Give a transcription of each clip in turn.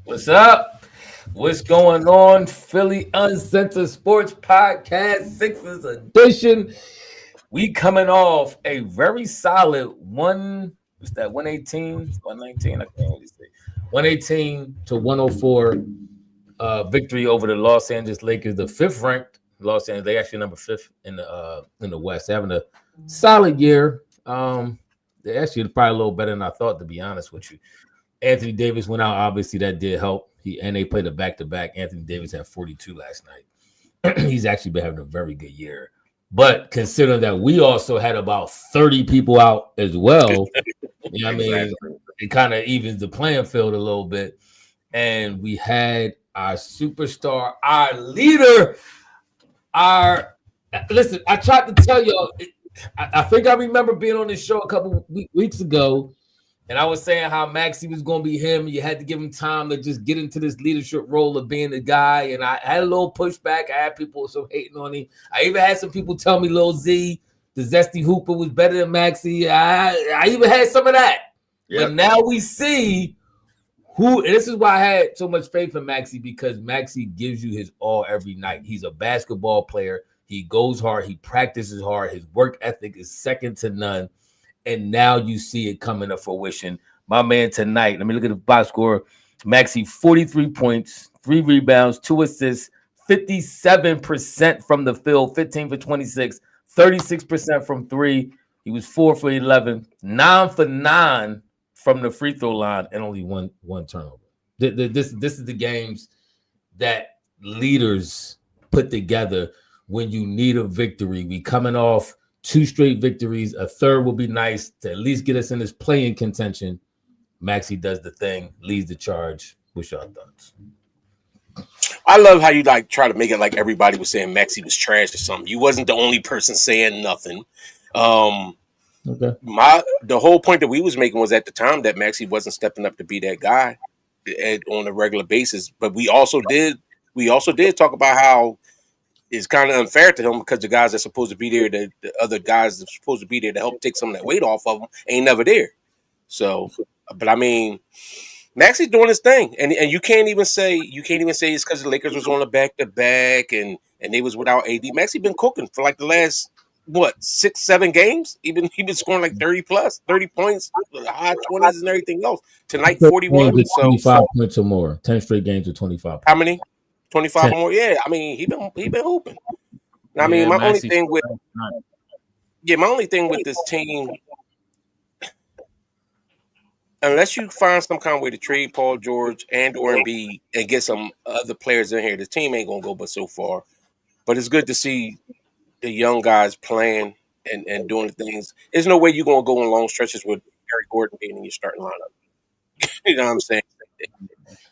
What's up? What's going on? Philly Uncensored Sports Podcast, Sixers edition. We coming off a very solid what's that, 118, 119? I can't really say. 118 to 104 victory over the Los Angeles Lakers, the fifth ranked Los Angeles. They actually number fifth in the West. They're having a solid year. They actually probably a little better than I thought, to be honest with you. Anthony Davis went out. Obviously, that did help. They played a back-to-back. Anthony Davis had 42 last night. He's actually been having a very good year. But considering that we also had about 30 people out as well, you know what I mean? It kind of evens the playing field a little bit. And we had our superstar, our leader, listen, I tried to tell y'all, I think I remember being on this show a couple weeks ago. And I was saying how Maxey was going to be him. You had to give him time to just get into this leadership role of being the guy. And I had a little pushback. I had people so hating on him. I even had some people tell me Lil Z, the Zesty Hooper, was better than Maxey. I even had some of that. Yep. But now we see and this is why I had so much faith in Maxey, because Maxey gives you his all every night. He's a basketball player. He goes hard. He practices hard. His work ethic is second to none. And now you see it coming to fruition. My man tonight, let me look at the box score. Maxey, 43 points, 3 rebounds, 2 assists, 57% from the field, 15 for 26, 36% from 3. He was 4 for 11, 9 for 9 from the free throw line, and only one turnover. This is the games that leaders put together when you need a victory. We coming off 2 straight victories. A third will be nice to at least get us in this play-in contention. Maxey does the thing, leads the charge. What's your thoughts? I love how you try to make it like everybody was saying Maxey was trash or something. You wasn't the only person saying nothing. Okay. The whole point that we was making was at the time that Maxey wasn't stepping up to be that guy on a regular basis. But we also did talk about how it's kind of unfair to him because the guys that's supposed to be there, the other guys that's supposed to be there to help take some of that weight off of him, ain't never there. So, but I mean, Maxey's doing his thing, and you can't even say it's because the Lakers was on a back-to-back and they was without AD. Maxey been cooking for like the last 6-7 games. He been scoring like 30 points, high 20s and everything else. Tonight 41, 25 points or more. 10 straight games with 25 points. How many? 25 or more. Yeah, I mean he been hooping. I mean, my only thing with this team, unless you find some kind of way to trade Paul George and or Embiid and get some other players in here, the team ain't gonna go but so far. But it's good to see the young guys playing and doing the things. There's no way you're gonna go on long stretches with Eric Gordon being in your starting lineup. You know what I'm saying?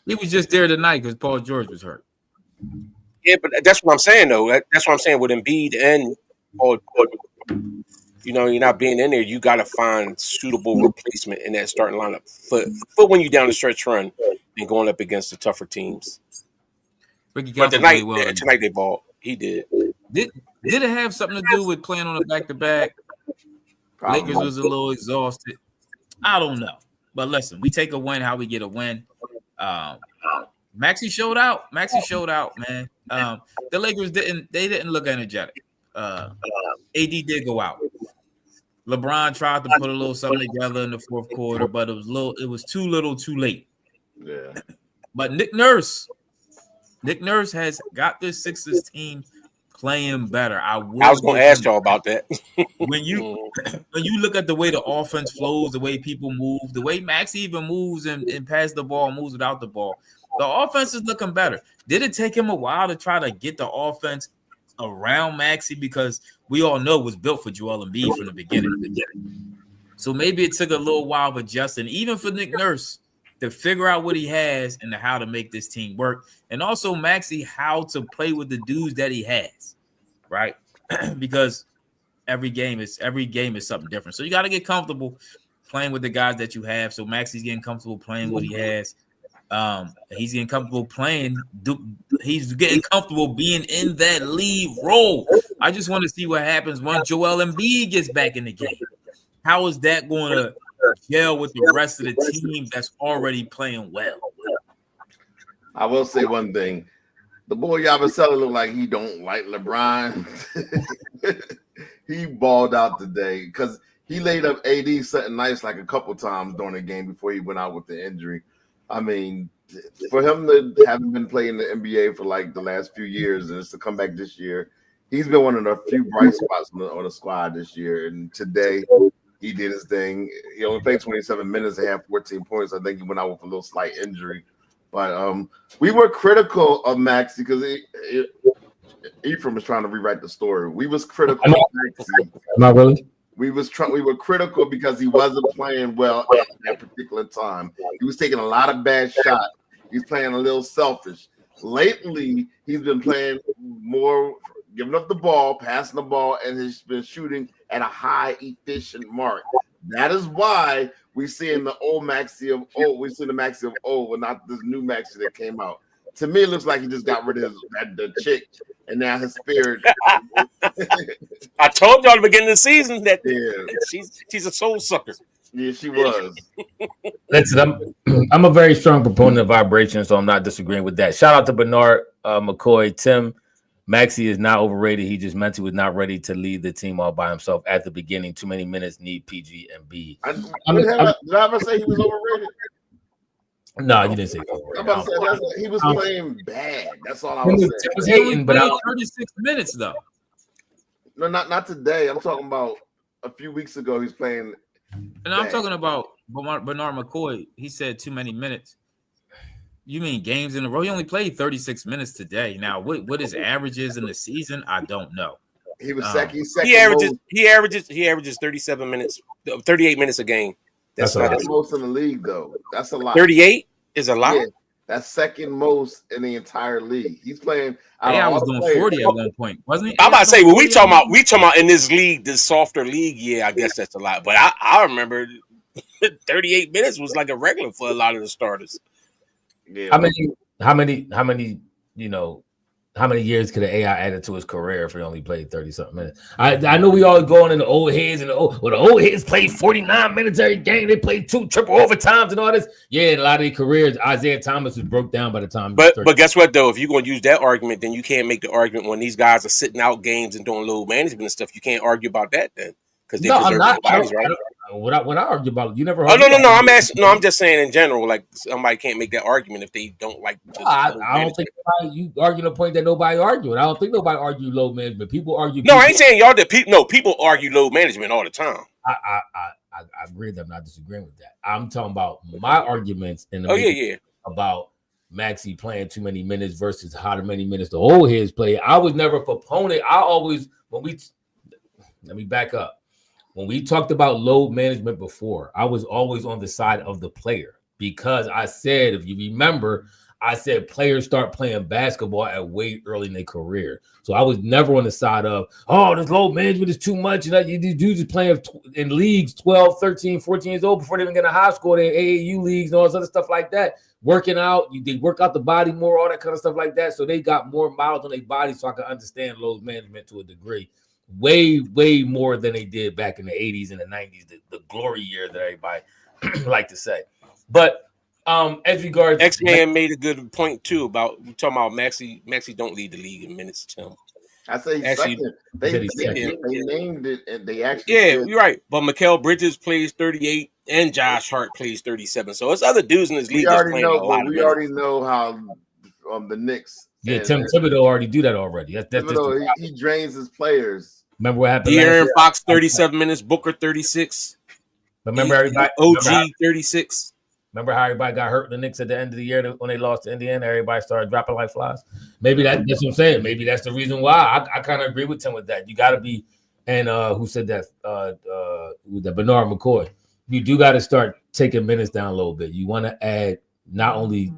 He was just there tonight because Paul George was hurt. Yeah, but that's what I'm saying, though. That's what I'm saying with Embiid and Paul George. You know, you're not being in there. You got to find suitable replacement in that starting lineup for when you're down the stretch run and going up against the tougher teams. But tonight they balled. He did. Did it have something to do with playing on a back-to-back? Lakers was a little exhausted. I don't know. But listen, we take a win how we get a win. Maxey showed out. Man. The Lakers didn't look energetic. AD did go out. LeBron tried to put a little something together in the fourth quarter, but it was too little, too late. Yeah. But Nick Nurse has got this Sixers team playing better. I was going to ask y'all about that. when you look at the way the offense flows, the way people move, the way Maxey even moves and pass the ball, moves without the ball, the offense is looking better. Did it take him a while to try to get the offense around Maxey? Because we all know it was built for Joel Embiid from the beginning. So maybe it took a little while of adjusting, even for Nick Nurse, to figure out what he has and how to make this team work. And also Maxey, how to play with the dudes that he has, right? Because every game is something different. So you got to get comfortable playing with the guys that you have. So Maxey's getting comfortable playing what he has. He's getting comfortable playing. He's getting comfortable being in that lead role. I just want to see what happens once Joel Embiid gets back in the game. How is that going to gel with the rest of the team that's already playing well? I will say one thing. The boy Yabusele look like he don't like LeBron. He balled out today because he laid up AD something nice like a couple times during the game before he went out with the injury. I mean, for him to haven't been playing the NBA for like the last few years and to come back this year, he's been one of the few bright spots on the squad this year. And today he did his thing. He only played 27 minutes and had 14 points. I think he went out with a little slight injury. But we were critical of Maxey because Ephraim was trying to rewrite the story. We was critical of Maxey. Not really. We were critical because he wasn't playing well at that particular time. He was taking a lot of bad shots. He's playing a little selfish. Lately, he's been playing more, giving up the ball, passing the ball, and he's been shooting at a high efficient mark. That is why we're seeing the old Maxey of old. We're seeing the Maxey of old, but not this new Maxey that came out. To me, it looks like he just got rid of the chick, and now his spirit. I told y'all at the beginning of the season that she's a soul sucker. Yeah, she was. Listen, I'm a very strong proponent of vibration, so I'm not disagreeing with that. Shout out to Bernard McCoy, Tim. Maxey is not overrated. He just mentally was not ready to lead the team all by himself at the beginning. Too many minutes, need PG and B. Did I ever say he was overrated? No, you didn't say overrated. I'm about to say he was playing bad. That's all I was saying. He was hating, but 36 minutes though. No, not today. I'm talking about a few weeks ago. He's playing. And I'm talking about Bernard McCoy. He said too many minutes. You mean games in a row? He only played 36 minutes today. Now, what his average is in the season, I don't know. He was second. He averages 37 minutes, 38 minutes a game. That's not the most in the league, though. That's a lot. 38 is a lot. Yeah, that's second most in the entire league. He's playing. I was doing 40 at one point, wasn't he? I'm about to say, we talking about in this league, this softer league. Yeah, I guess that's a lot. But I remember 38 minutes was like a regular for a lot of the starters. Yeah. How many years could an AI add to his career if he only played 30-something minutes? I know we all going in the old heads and the old heads played 49 minutes every game. They played 2 triple overtimes and all this. Yeah, in a lot of their careers, Isaiah Thomas was broke down by the time. But guess what though? If you're going to use that argument, then you can't make the argument when these guys are sitting out games and doing load management and stuff. You can't argue about that then because they preserve their bodies, right? What I argue about, you never. Oh no! I'm asking. No, I'm just saying in general. Like somebody can't make that argument if they don't like. I don't think you arguing a point that nobody arguing. I don't think nobody argue load management. People argue. No, I ain't saying y'all that. People argue load management all the time. I agree with them. I'm not disagreeing with that. I'm talking about my arguments in the about Maxey playing too many minutes versus how many minutes the old heads play. I was never a proponent. Let me back up. When we talked about load management before, I was always on the side of the player because I said, if you remember, I said players start playing basketball at way early in their career. So I was never on the side of, this load management is too much. These dudes are playing in leagues 12, 13, 14 years old before they even get in high school. They're AAU leagues and all this other stuff like that. Working out, they work out the body more, all that kind of stuff like that. So they got more miles on their body so I can understand load management to a degree. Way more than they did back in the 80s and the 90s, the glory year that everybody like to say. But as regards X-Man made a good point too about we talking about Maxey don't lead the league in minutes, Tim. I say actually, they named it and they actually you're right. But Mikal Bridges plays 38 and Josh Hart plays 37. So it's other dudes in this league that's playing a lot. We already know how the Knicks. Yeah, Tim Thibodeau already do that already. Thibodeau, he drains his players. Remember what happened? De'Aaron Fox 37 minutes, Booker 36. Remember everybody? OG 36. Remember how everybody got hurt in the Knicks at the end of the year when they lost to Indiana? Everybody started dropping like flies. Maybe that's what I'm saying. Maybe that's the reason why. I kind of agree with Tim with that. You got to be, and who said that? Bernard McCoy. You do got to start taking minutes down a little bit. You want to add not only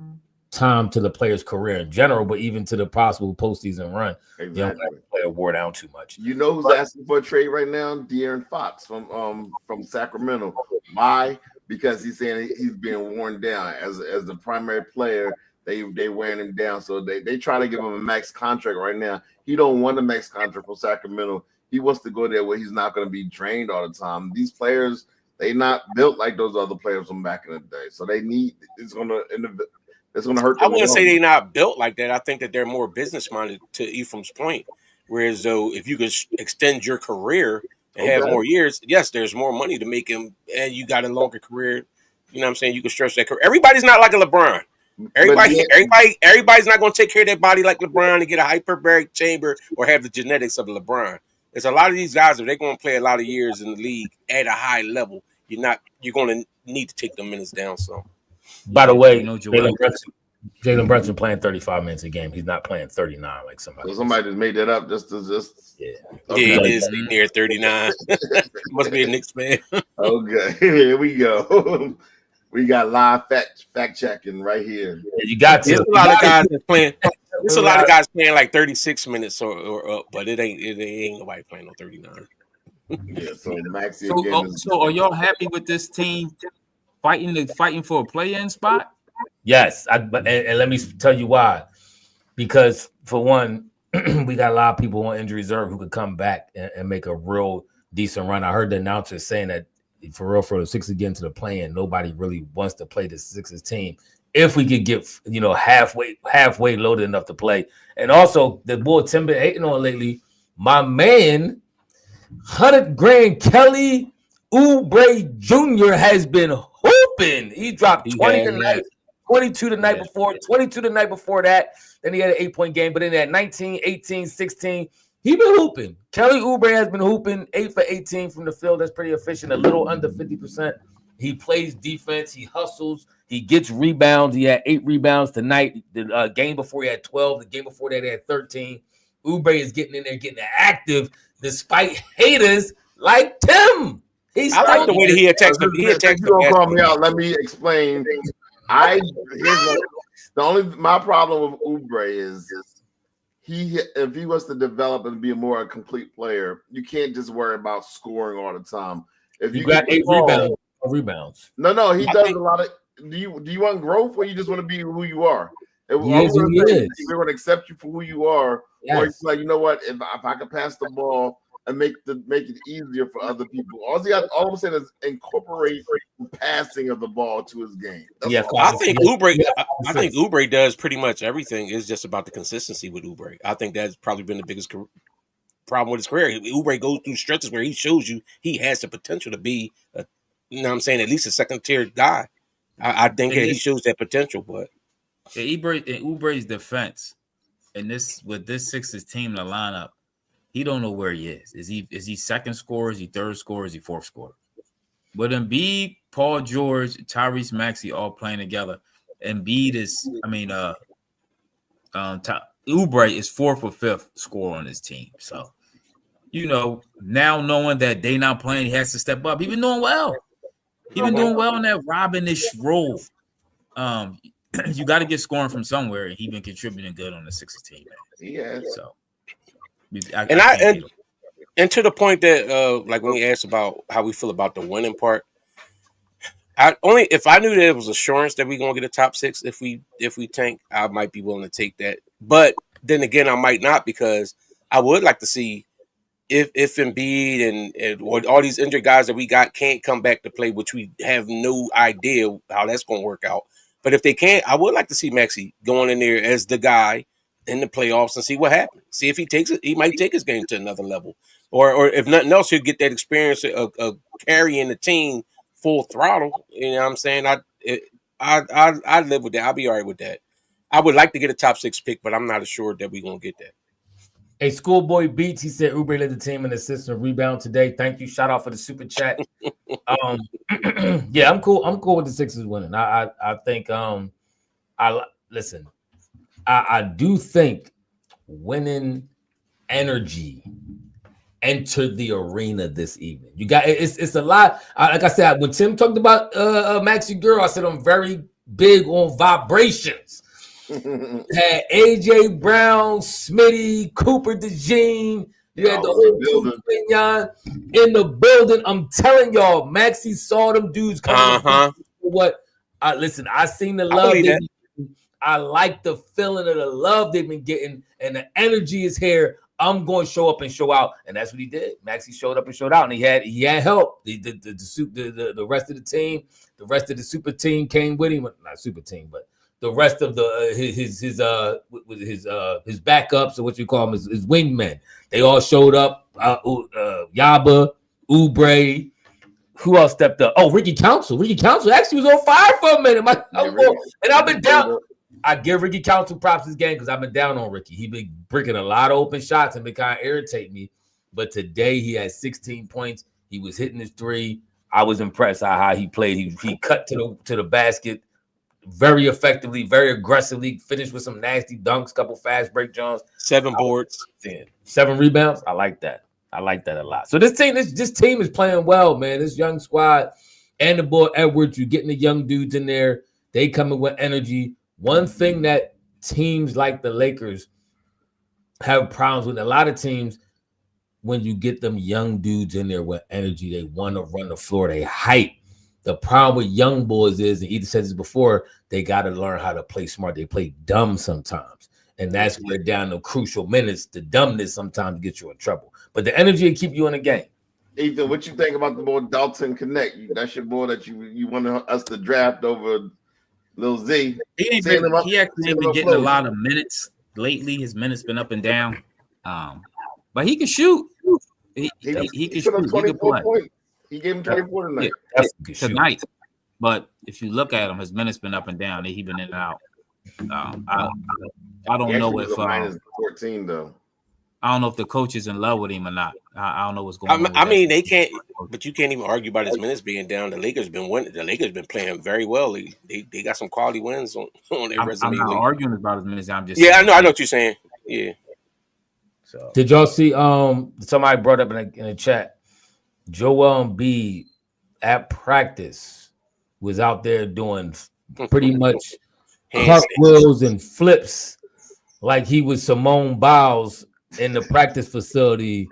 time to the player's career in general, but even to the possible postseason run. Exactly. You don't have to play a war down too much. You know who's asking for a trade right now? De'Aaron Fox from Sacramento. Why? Because he's saying he's being worn down as the primary player. They wearing him down, so they try to give him a max contract right now. He don't want a max contract for Sacramento. He wants to go there where he's not going to be drained all the time. These players, they not built like those other players from back in the day, so they need It's going to hurt I them. wouldn't say they're not built like that. I think that they're more business minded. To Ephraim's point, whereas though if you could extend your career and have more years, yes, there's more money to make him, and you got a longer career. You know what I'm saying? You can stretch that career. Everybody's not like a LeBron. Everybody's not going to take care of their body like LeBron and get a hyperbaric chamber or have the genetics of LeBron. There's a lot of these guys, if they're going to play a lot of years in the league at a high level, you're going to need to take the minutes down some. By the way, Jalen Brunson playing 35 minutes a game. He's not playing 39 like somebody. So somebody just made that up just. Yeah. Okay. Yeah, it is near 39. Must be a Knicks fan. Okay, here we go. We got live fact checking right here. Yeah, you got to. There's a lot of guys playing. There's a lot of guys playing like 36 minutes or up, but it ain't nobody playing no 39. Yeah. So Maxey. So are y'all happy with this team fighting for a play-in spot? Yes, and let me tell you why. Because for one, we got a lot of people on injury reserve who could come back and make a real decent run. I heard the announcer saying that for the Sixers get into the play-in, nobody really wants to play the Sixers team. If we could get halfway loaded enough to play, and also the boy Tim been hating on lately, my man, $100,000 Kelly Oubre Jr. has been hooping. He dropped 20 tonight. 22 the night before, 22 the night before that. Then he had an 8-point game, but in that 19, 18, 16, he been hooping. Kelly Oubre has been hooping 8 for 18 from the field. That's pretty efficient, a little under 50%. He plays defense. He hustles. He gets rebounds. He had 8 rebounds tonight. The game before he had 12. The game before that he had 13. Oubre is getting in there, getting active, despite haters like Tim. I like the way that he attacks the don't call me out. Let me explain. My problem with Oubre is if he was to develop and be a more complete player, you can't just worry about scoring all the time. If you got 8 rebounds. No, he does a lot of. Do you want growth or you just want to be who you are? We're going to accept you for who you are, or it's like, you know what? If I can pass the ball and make it easier for other people, all I'm saying is incorporate the passing of the ball to his game. I think Oubre does pretty much everything. It's just about the consistency with Oubre. I think that's probably been the biggest problem with his career. Oubre goes through stretches where he shows you he has the potential to be, at least a second-tier guy. I think that he shows that potential, but Oubre's defense and with this Sixers team in the lineup, he don't know where he is. Is he second scorer? Is he third scorer? Is he fourth scorer? But Embiid, Paul George, Tyrese Maxey all playing together. Embiid is, Oubre is 4th or 5th scorer on his team. So, now knowing that they not playing, he has to step up. He been doing well. He been doing well in that Robin-ish role. You got to get scoring from somewhere, and he been contributing good on the Sixers team, man. Yeah. So. And to the point that like when he asked about how we feel about the winning part, if I knew that it was assurance that we're gonna get a top 6 if we tank, I might be willing to take that. But then again, I might not, because I would like to see if Embiid and all these injured guys that we got can't come back to play, which we have no idea how that's gonna work out. But if they can't, I would like to see Maxey going in there as the guy in the playoffs and see what happens. See if he takes it. He might take his game to another level, or if nothing else, he'll get that experience of carrying the team full throttle. You know what I'm saying? I live with that. I'll be all right with that. I would like to get a top 6 pick, but I'm not assured that we're gonna get that. Hey, Schoolboy Beats, he said Oubre led the team in assist and rebound today. Thank you. Shout out for the super chat. Yeah, I'm cool. I'm cool with the Sixers winning. I think I do think winning energy entered the arena this evening. You got it's a lot. Like I said, when Tim talked about Maxey Girl, I said I'm very big on vibrations. Had AJ Brown, Smitty, Cooper DeJean. You had the whole team in the building. I'm telling y'all, Maxey saw them dudes coming. What? Listen, I seen the love. I like the feeling of the love they've been getting, and the energy is here. I'm going to show up and show out, and that's what he did. Maxey showed up and showed out, and he had help. The rest of the team, the rest of the super team came with him. Not super team, but the rest of the his backups or what you call them, his wingmen. They all showed up. Yaba, Oubre. Who else stepped up? Oh, Ricky Council. Ricky Council actually was on fire for a minute. And I've been down. I give Ricky Council props this game because I've been down on Ricky. He been breaking a lot of open shots and been kind of irritate me. But today he had 16 points. He was hitting his three. I was impressed how he played. He cut to the basket very effectively, very aggressively. Finished with some nasty dunks, couple fast break jumps. 7 boards, 7 rebounds. I like that. I like that a lot. So this team is playing well, man. This young squad and the boy Edwards, you're getting the young dudes in there. They coming with energy. One thing that teams like the Lakers have problems with, a lot of teams, when you get them young dudes in there with energy, they want to run the floor, they hype. The problem with young boys is, and Edith said this before, they got to learn how to play smart. They play dumb sometimes. And that's where down the crucial minutes, the dumbness sometimes gets you in trouble. But the energy will keep you in the game. Ethan, what you think about the boy Dalton Connect? That's your boy that you want us to draft over Lil Z. He actually been getting a lot of minutes lately. His minutes been up and down. But he can shoot. He can shoot. 24 points. He gave him 24 tonight. Yeah, tonight. But if you look at him, his minutes been up and down. He been in and out. I don't know if minus 14 though. I don't know if the coach is in love with him or not. I don't know what's going on. I mean, they can't, but you can't even argue about his minutes being down. The Lakers been winning. The Lakers been playing very well. They got some quality wins on their resume. I'm not arguing about his minutes. I'm just I know what you're saying. Yeah. So did y'all see? Somebody brought up in the chat. Joel Embiid at practice was out there doing pretty much cartwheels and flips like he was Simone Biles in the practice facility,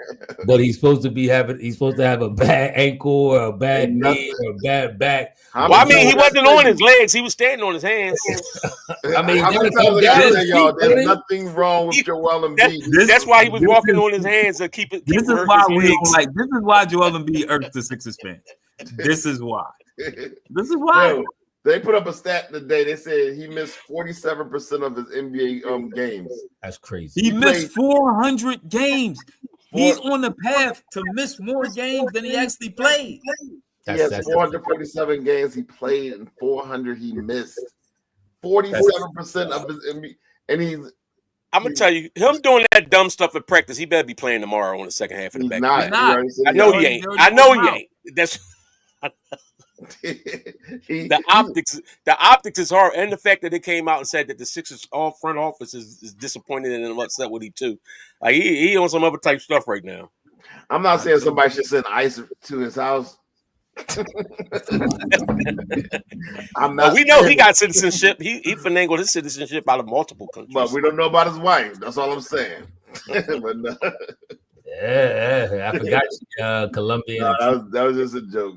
but he's supposed to have a bad ankle or a bad knee or a bad back. Well, I mean, he wasn't on his legs; he was standing on his hands. I mean, there's nothing wrong with Joel Embiid. That's why he was walking on his hands to keep it. This is why we don't like. This is why Joel Embiid irks the Sixers fans. This is why. This is why. Bro, they put up a stat today. They said he missed 47% of his NBA games. That's crazy. He missed 400 games. He's on the path to miss more games than he actually played. He has 447 games he played and 400 he missed. 47% of his NBA, and he's. I'm gonna tell you, him doing that dumb stuff at practice, he better be playing tomorrow on the second half of the back. He's not. I know he ain't. I know he ain't. That's. The optics is hard, and the fact that they came out and said that the Sixers all front office is disappointed and upset with him too. Like he on some other type stuff right now. I'm not saying somebody should send ice to his house. I'm not. We know he got citizenship. He finagled his citizenship out of multiple countries, but we don't know about his wife. That's all I'm saying. But no. Yeah, I forgot Colombia. No, that was just a joke.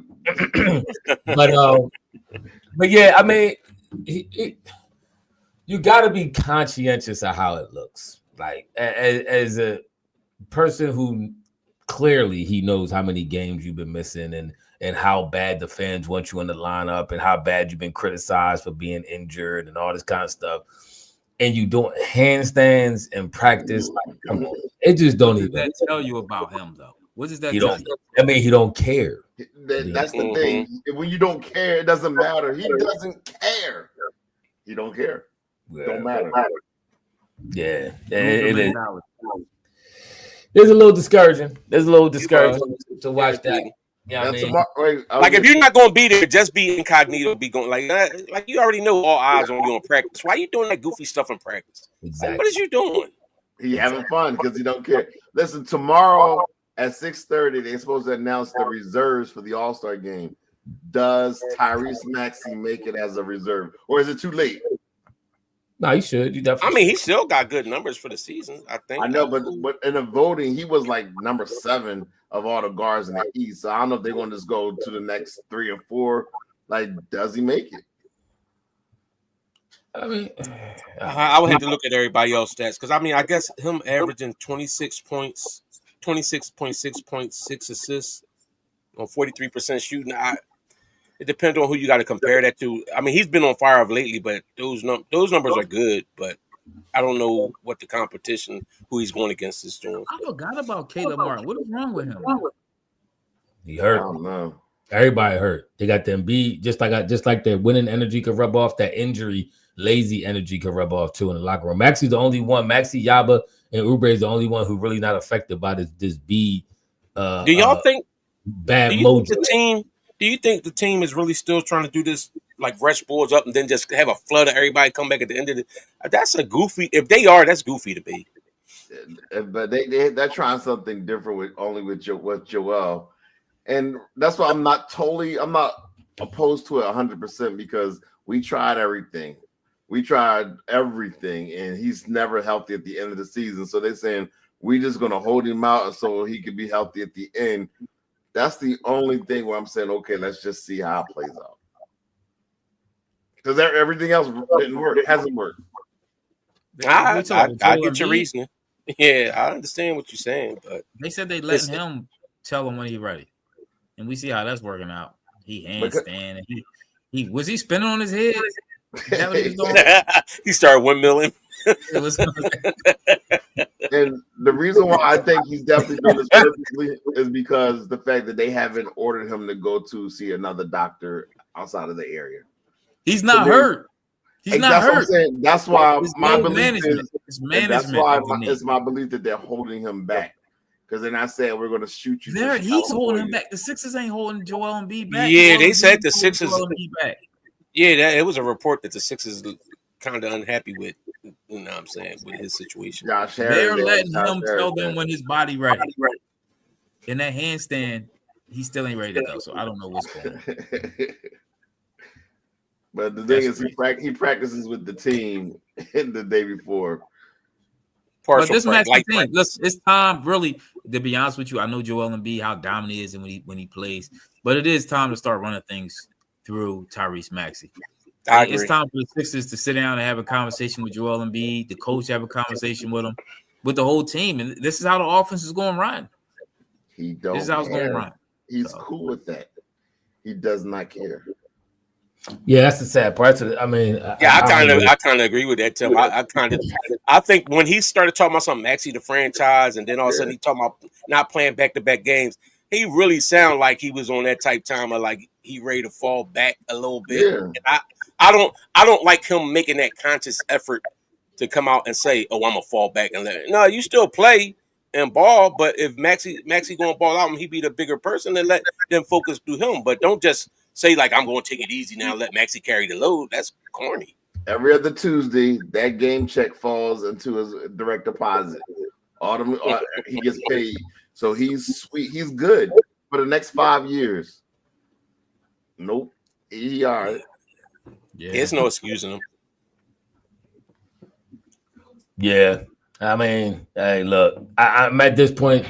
but yeah, I mean, you got to be conscientious of how it looks. Like as a person who clearly he knows how many games you've been missing and how bad the fans want you in the lineup and how bad you've been criticized for being injured and all this kind of stuff. And you doing handstands in practice, like, come on, it just don't even. What does that tell you about him, though? What does that tell you? I mean, he don't care. That's the thing. When you don't care, it doesn't matter. He doesn't care. He don't care. Yeah. Don't matter. Yeah, it is. It's a little discouraging. To watch that. Yeah, I mean, like if you're not going to be there, just be incognito. Be going like you already know all eyes on you in practice. Why are you doing that goofy stuff in practice? Exactly. Like, what is you doing? He having fun because he don't care. Listen, tomorrow at 6:30, they're supposed to announce the reserves for the All-Star game. Does Tyrese Maxey make it as a reserve, or is it too late? No, you should. You definitely. I mean, he still got good numbers for the season. I think. I know, but in the voting, he was like number 7 of all the guards in the East. So I don't know if they're going to just go to the next 3 or 4. Like, does he make it? I mean, I would have to look at everybody else's stats because I mean, I guess him averaging 26 points, 26.6 points, 6 assists on 43% shooting. it depends on who you got to compare that to. I mean, he's been on fire of lately, but those numbers are good, but I don't know what the competition, who he's going against is doing. I forgot about Caleb Martin. What is wrong with him? He hurt. I don't know. Everybody hurt. They got the Embiid, just like their winning energy could rub off, that injury, lazy energy could rub off too in the locker room. Maxey's the only one. Maxey, Oubre, and Oubre is the only one who really not affected by this B. Do y'all think bad mojo? Do you think the team is really still trying to do this, like rush boards up and then just have a flood of everybody come back at the end of it? That's a goofy. If they are, that's goofy to be. But they're trying something different with Joel, and that's why I'm not opposed to it 100% because we tried everything. And he's never healthy at the end of the season. So they're saying we're just gonna hold him out so he can be healthy at the end. That's the only thing where I'm saying, okay, let's just see how it plays out. Because everything else didn't work. It hasn't worked. I get your reasoning. Yeah, I understand what you're saying, but they said they letting him tell him when he's ready, and we see how that's working out. He handstand, and he was he spinning on his head. Is that what he was doing? He started windmilling. And the reason why I think he's definitely doing this perfectly is because the fact that they haven't ordered him to go to see another doctor outside of the area. He's not hurt. He's not hurt. That's why my belief is that's why it's my belief that they're holding him back. Because they're not saying we're going to shoot you. He's holding him back. The Sixers ain't holding Joel Embiid back. Yeah, they said the Sixers. Yeah, it was a report that the Sixers kind of unhappy with. You know what I'm saying, with his situation. They're letting him tell them when his body ready. In that handstand, he still ain't ready to go. So I don't know what's going on. But the thing is, he practices with the team the day before. But this match, it's time really to be honest with you. I know Joel Embiid how dominant he is and when he plays, but it is time to start running things through Tyrese Maxey. It's time for the Sixers to sit down and have a conversation with Joel Embiid, the coach have a conversation with him, with the whole team, and this is how the offense is going to run. This is how it's going to run. He's cool with that. He does not care. Yeah, that's the sad part. I mean, I kind of agree with that, Tim. I think when he started talking about something, Maxey the franchise, and then all of a sudden he talking about not playing back-to-back games, he really sounded like he was on that type time of like he ready to fall back a little bit. Yeah. And I don't like him making that conscious effort to come out and say, "Oh, I'm gonna fall back and let." No, you still play and ball, but if Maxey gonna ball out and he be the bigger person, then let them focus through him. But don't just say like I'm going to take it easy now, let Maxey carry the load. That's corny. Every other Tuesday, that game check falls into his direct deposit. He gets paid, so he's sweet. He's good for the next 5 years. Nope, he all right. Yeah, there's no excusing him. Yeah, I mean, hey, look, I'm at this point.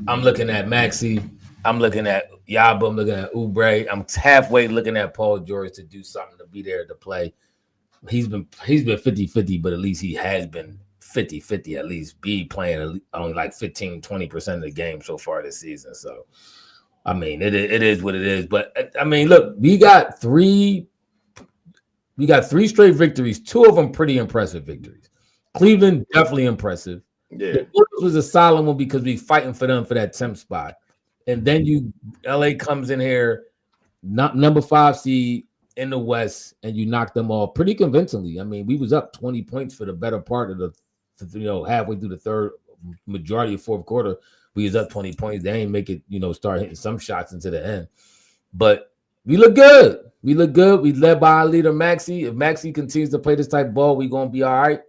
I'm looking at Maxey. I'm looking at Oubre. I'm looking at Oubre. I'm halfway looking at Paul George to do something to be there to play. He's been 50-50, but at least he has been 50-50 at least. Be playing only like 15-20% of the game so far this season. So, I mean, it is what it is. But I mean, look, we got three straight victories. 2 of them pretty impressive victories. Cleveland definitely impressive. Yeah, it was a solid one because we fighting for them for that 10th spot. And then LA comes in here, not number 5 seed in the West, and you knock them off pretty convincingly. I mean, we was up 20 points for the better part of the, halfway through the third, majority of fourth quarter. We was up 20 points. They ain't make it, start hitting some shots into the end. But we look good. We led by our leader, Maxey. If Maxey continues to play this type of ball, we're going to be all right.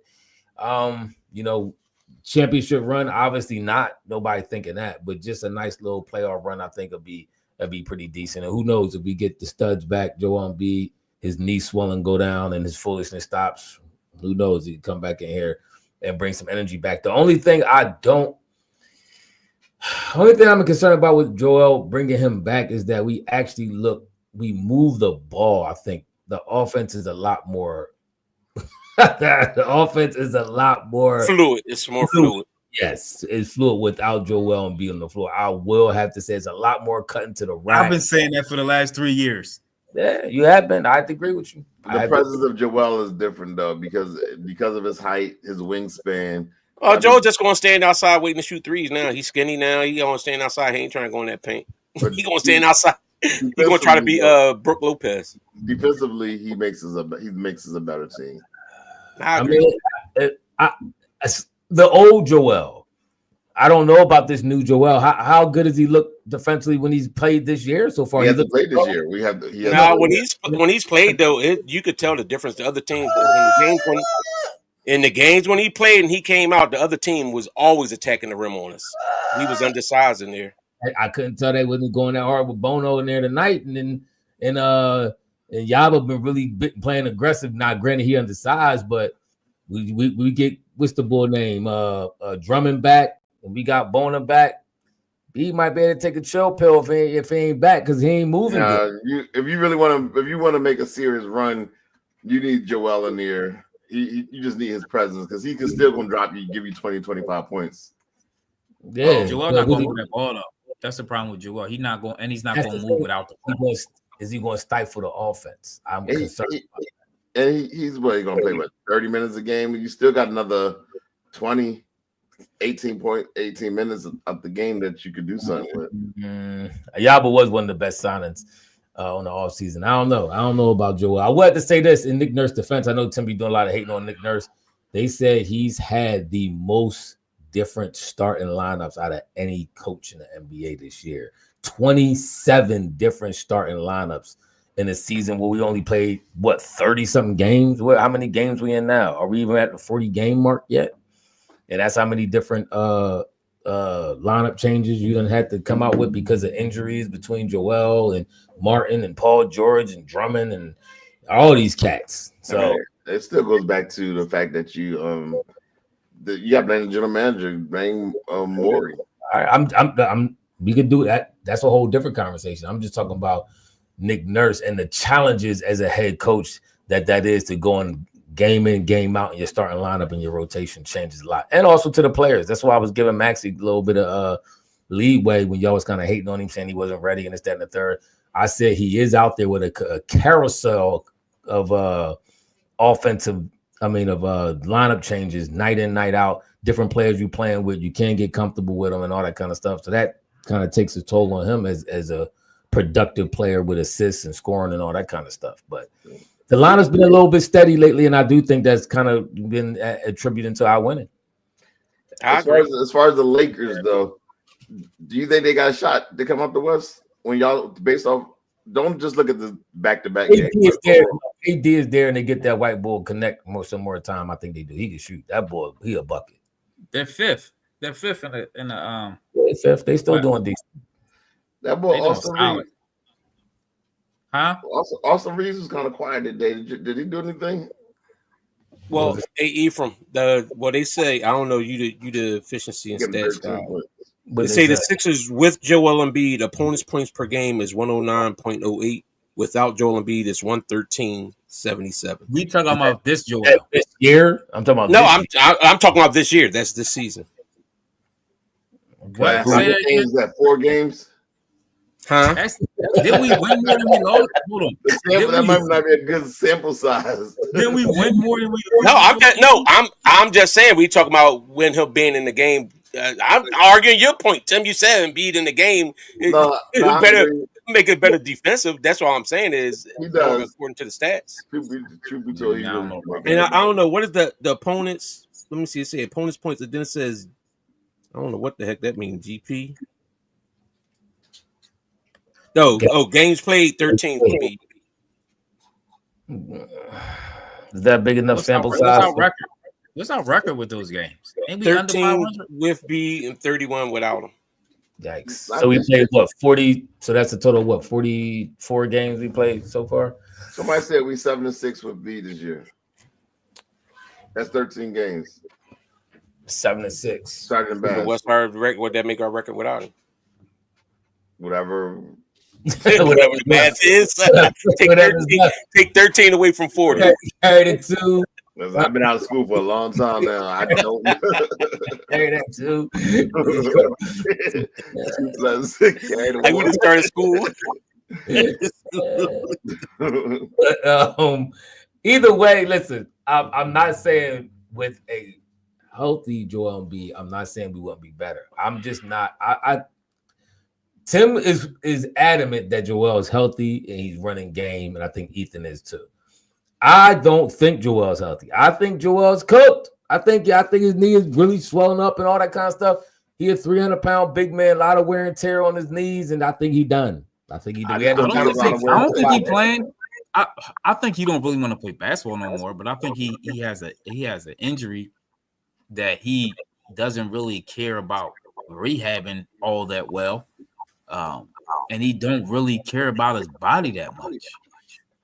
Championship run, obviously not. Nobody thinking that, but just a nice little playoff run, I think that'd be pretty decent. And who knows if we get the studs back, Joel Embiid, his knee swelling go down and his foolishness stops. Who knows? He can come back in here and bring some energy back. The only thing I'm concerned about with Joel bringing him back is that we move the ball. I think the offense is a lot more. The offense is a lot more fluid. It's more fluid. Yes, it's fluid without Joel Embiid on the floor. I will have to say it's a lot more cutting to the right. I've been saying that for the last 3 years. Yeah, you have been. I have to agree with you. The presence of Joel is different though because of his height, his wingspan. Oh, Joe just gonna stand outside waiting to shoot threes now. He's skinny now. He gonna stand outside. He ain't trying to go in that paint. He gonna stand outside. He gonna try to be Brooke Lopez. Defensively, he makes us a better team. I mean, the old Joel. I don't know about this new Joel. How good does he look defensively when he's played this year so far? He hasn't played this year. When he's played though, you could tell the difference. The other team in the games when he played and he came out, the other team was always attacking the rim on us. He was undersized in there. I couldn't tell they wasn't going that hard with Bono in there tonight, and Yaba been really playing aggressive. Now, granted, he undersized, but we get what's the boy name? Drummond back. And we got Bona back. He might be able to take a chill pill if he ain't back because he ain't moving. If you really want to make a serious run, you need Joel in there. You just need his presence because he can still gonna give you 20, 25 points. Yeah, Joel not gonna move that ball up. That's the problem with Joel. He's not going to move without the ball. Is he going to stifle the offense? I'm concerned. He's gonna play 30 minutes a game, and you still got another 20. 18 minutes of the game that you could do something with. Yaba was one of the best signings on the offseason. I don't know about Joel. I wanted to say this in Nick Nurse defense. I know Tim be doing a lot of hating on Nick Nurse. They said he's had the most different starting lineups out of any coach in the NBA this year. 27 different starting lineups in a season where we only played 30-something games. How many games we in now? Are we even at the 40 game mark yet? And that's how many different lineup changes you done had to come out with because of injuries between Joel and Martin and Paul George and Drummond and all these cats. So it still goes back to the fact that you got the general manager bring Morey. We could do that. That's a whole different conversation. I'm just talking about Nick Nurse and the challenges as a head coach that is to go and game in, game out, and your starting lineup and your rotation changes a lot. And also to the players. That's why I was giving Maxey a little bit of leeway when y'all was kind of hating on him, saying he wasn't ready and this, that, and the third. I said he is out there with a carousel of lineup changes night in, night out, different players you playing with. You can't get comfortable with them and all that kind of stuff. So that kind of takes a toll on him as a productive player with assists and scoring and all that kind of stuff. But the lineup's been a little bit steady lately, and I do think that's kind of been attributed to our winning. As far as the Lakers, though, do you think they got a shot to come up the West? When y'all, based off, don't just look at the back-to-back games. AD is there, and they get that white bull connect some more time. I think they do. He can shoot. That boy, he a bucket. They're fifth. They're fifth in the They're fifth. They still doing decent. That boy Austin Reeves. Huh? Austin Reeves was kind of quiet today. Did he do anything? Well, hey, Ephraim, they say, I don't know, you the efficiency and stats guy. They say the Sixers with Joel Embiid, opponents' points per game is 109.08. Without Joel Embiid, it's 113.77. We talking about this Joel. This year? I'm talking about I'm talking about this year. That's this season. What? Is that 4 games? Huh? Did we win more than we lost? Hold on. That might not be a good sample size. Did we win more than we lost? I'm just saying we talking about when he'll being in the game. I'm arguing your point, Tim. You said Embiid in the game. Better make it better defensive. That's what I'm saying is he does according to the stats. Truth be told, I don't know what is the opponents. Let me see. It say opponents points. And then it says I don't know what the heck that means. GP. No, games played 13 for me. Is that big enough sample size? What's our record with those games? 13 with B and 31 without them. Yikes. So we played 40? So that's a total of 44 games we played so far? Somebody said we 7-6 with B this year. That's 13 games. 7-6. Starting back. What's our record? Would that make our record without him? Whatever the math is. Take 13 away from 40. Carried it too. I've been out of school for a long time now. I don't. Carry that too. I would have started school. But, either way, listen, I'm not saying with a healthy Joel Embiid, I'm not saying we wouldn't be better. I'm just not. Tim is adamant that Joel is healthy and he's running game, and I think Ethan is too. I don't think Joel's healthy. I think Joel's cooked. I think his knee is really swelling up and all that kind of stuff. He a 300-pound big man, a lot of wear and tear on his knees, and I think he's done. I think he. I don't think he's playing. I think he don't really want to play basketball no more. But I think he has an injury that he doesn't really care about rehabbing all that well, and he don't really care about his body that much.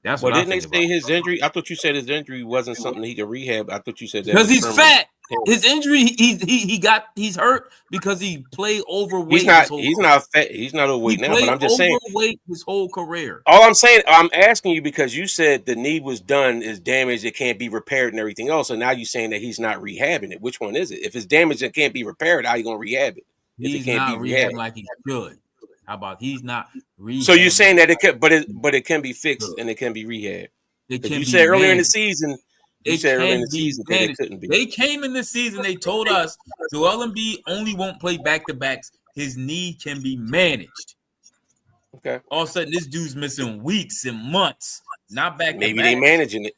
That's what. Didn't they say his injury? I thought you said his injury wasn't something he could rehab. I thought you said that because he's fat. His injury, he's hurt because he played overweight. He's not fat. He's not overweight now. But I'm just saying, overweight his whole career. All I'm saying, I'm asking you because you said the knee was done, is damaged, it can't be repaired, and everything else. And now you're saying that he's not rehabbing it. Which one is it? If it's damaged and can't be repaired, how are you gonna rehab it? He's not rehabbing like he should. How about he's not rehabbing? So you're saying that it can, but it can be fixed and it can be rehabbed. You said earlier in the season. You said earlier in the season that it couldn't be. They came in the season. They told us Joel Embiid only won't play back-to-backs. His knee can be managed. Okay. All of a sudden, this dude's missing weeks and months. Not back. Maybe they managing it.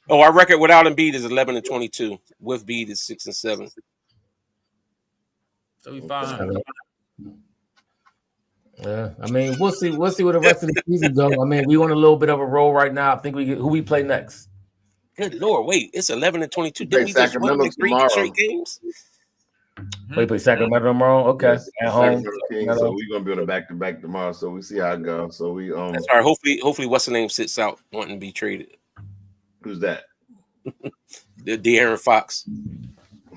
Oh, our record without Embiid is 11-22. With Embiid is 6-7. So we fine. Yeah, I mean, we'll see. We'll see where the rest of the season go. I mean, we on a little bit of a roll right now. I think who we play next. Good Lord, wait, it's 11-22. Did we just win like 3 straight games? We play Sacramento tomorrow. Okay, at home. So we're gonna be on a back-to-back tomorrow. So we see how it goes. So we That's all right. Hopefully, what's the name sits out wanting to be traded. Who's that? The De'Aaron Fox.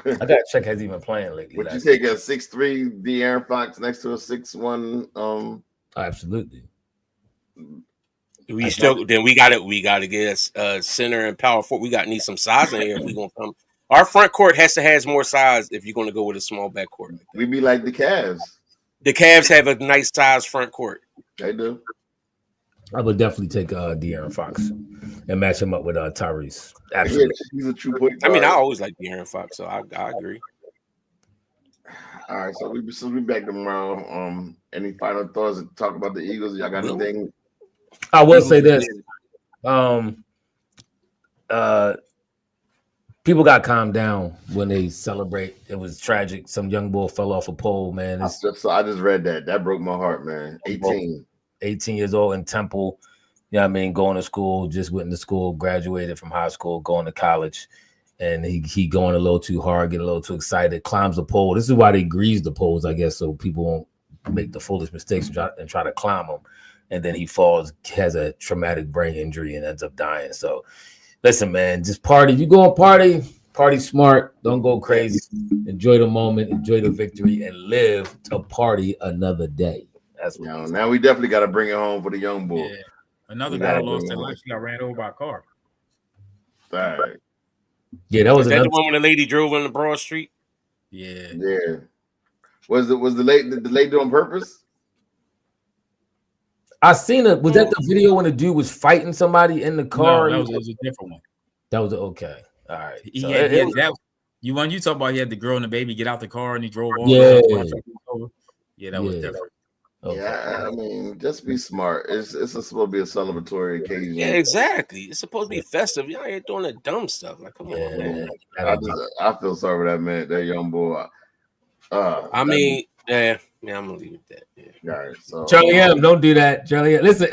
I gotta check. Has he been playing lately? Would you take a 6'3" De'Aaron Fox next to a 6'1"? Absolutely. We gotta get a center and power forward. We need some size in here if we gonna come. Our front court has more size if you're gonna go with a small back court. Like we be like the Cavs. The Cavs have a nice size front court. They do. I would definitely take De'Aaron Fox and match him up with Tyrese. Absolutely. Yeah, he's a true point guard. I mean, I always like De'Aaron Fox, so I agree. All right, so we'll be back tomorrow. Any final thoughts to talk about the Eagles? Y'all got anything? I will say this. People got calmed down when they celebrate. It was tragic. Some young boy fell off a pole, man. I just read that. That broke my heart, man. 18 years old in Temple. You know what I mean? Going to school, just went into school, graduated from high school, going to college. And he going a little too hard, get a little too excited, climbs the pole. This is why they grease the poles, I guess, so people won't make the foolish mistakes and try to climb them. And then he falls, has a traumatic brain injury, and ends up dying. So, listen, man, just party. You go and party smart. Don't go crazy. Enjoy the moment, enjoy the victory, and live to party another day. That's what now we definitely got to bring it home for the young boy. Yeah. Another guy lost their life. She got ran over by a car. All right. Yeah, that was the one when the lady drove on the Broad Street. Yeah. Was the lady on purpose? I seen it. Was that the video when the dude was fighting somebody in the car? No, that was a different one. That was okay. All right. You talk about he had the girl and the baby get out the car and he drove over. Yeah, that was different. Okay. Yeah, I mean, just be smart. It's supposed to be a celebratory occasion. Yeah, exactly. It's supposed to be festive. Y'all ain't doing the dumb stuff. Like, come on, man. I feel sorry for that man, that young boy. I'm gonna leave it at that. Yeah. All right, so Charlie M, don't do that. Charlie M. Listen,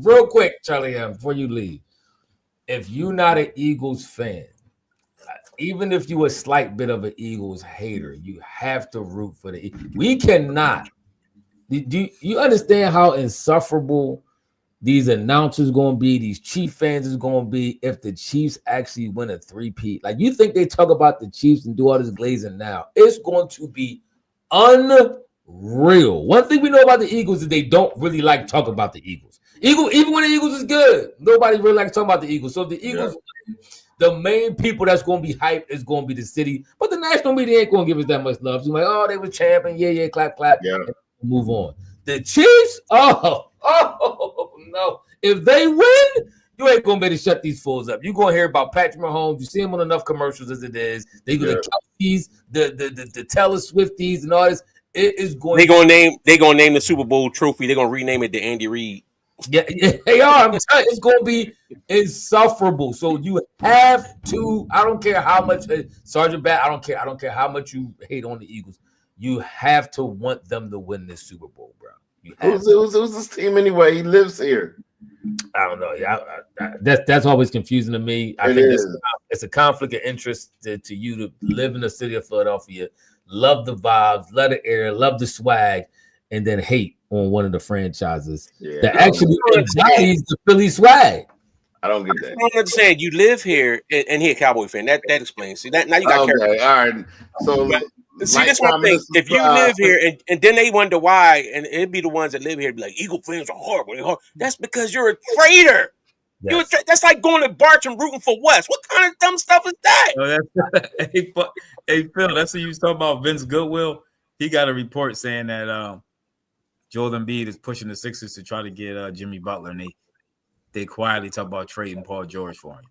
real quick, Charlie M, before you leave. If you're not an Eagles fan, even if you're a slight bit of an Eagles hater, you have to root for the Eagles. We cannot. Do you understand how insufferable these announcers going to be? These Chief fans is going to be if the Chiefs actually win a 3-peat. Like, you think they talk about the Chiefs and do all this glazing now? It's going to be unreal. One thing we know about the Eagles is they don't really like talk about the Eagles. Even when the Eagles is good, nobody really likes talking about the Eagles. So if the Eagles, the main people that's going to be hyped is going to be the city. But the national media ain't going to give us that much love. So like, oh, they were champion. Yeah, clap. Yeah. Move on. The Chiefs, no. If they win, you ain't gonna be able to shut these fools up. You're gonna hear about Patrick Mahomes. You see him on enough commercials as it is. They gonna Kelce's, the Taylor Swifties and all this. It is going. They gonna name the Super Bowl trophy. They're gonna rename it to Andy Reid. Yeah, they are. I'm telling you, it's gonna be insufferable. So you have to. I don't care how much Sergeant Bat. I don't care how much you hate on the Eagles. You have to want them to win this Super Bowl, bro. Who's this team anyway? He lives here. I don't know. Yeah, that's always confusing to me. I think it's a conflict of interest to you to live in the city of Philadelphia, love the vibes, love the air, love the swag, and then hate on one of the franchises that actually embodies the Philly swag. I don't get that. I don't understand. You live here and he a Cowboy fan. That explains. See that now you got okay. All right. So see, that's one thing. If you live here and then they wonder why, and it'd be the ones that live here be like, Eagle fans are horrible. That's because you're a traitor. Yes. That's like going to Barch and rooting for West. What kind of dumb stuff is that? Hey, Phil, that's what you was talking about. Vince Goodwill. He got a report saying that Joel Embiid is pushing the Sixers to try to get Jimmy Butler, and they quietly talk about trading Paul George for him.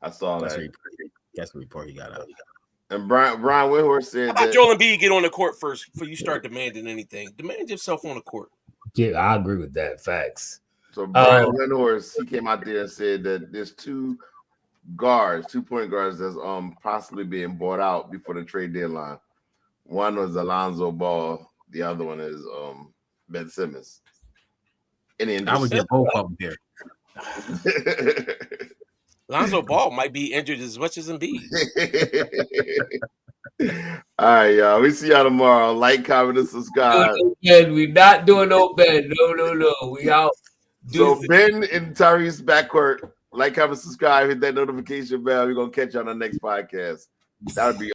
I saw that. That's the report he got out. And Brian Windhorst said that Joel Embiid get on the court first before you start demanding anything. Demand yourself on the court. Yeah, I agree with that. Facts. So Brian Windhorst, he came out there and said that there's 2 point guards that's possibly being bought out before the trade deadline. One was Alonzo Ball. The other one is Ben Simmons. I would get both of them here. Lonzo Ball might be injured as much as Embiid. All right, y'all. We see y'all tomorrow. Like, comment, and subscribe. We're not doing no Ben. No. We out. So Ben and Tyrese backcourt. Like, comment, subscribe, hit that notification bell. We're gonna catch you on the next podcast. That would be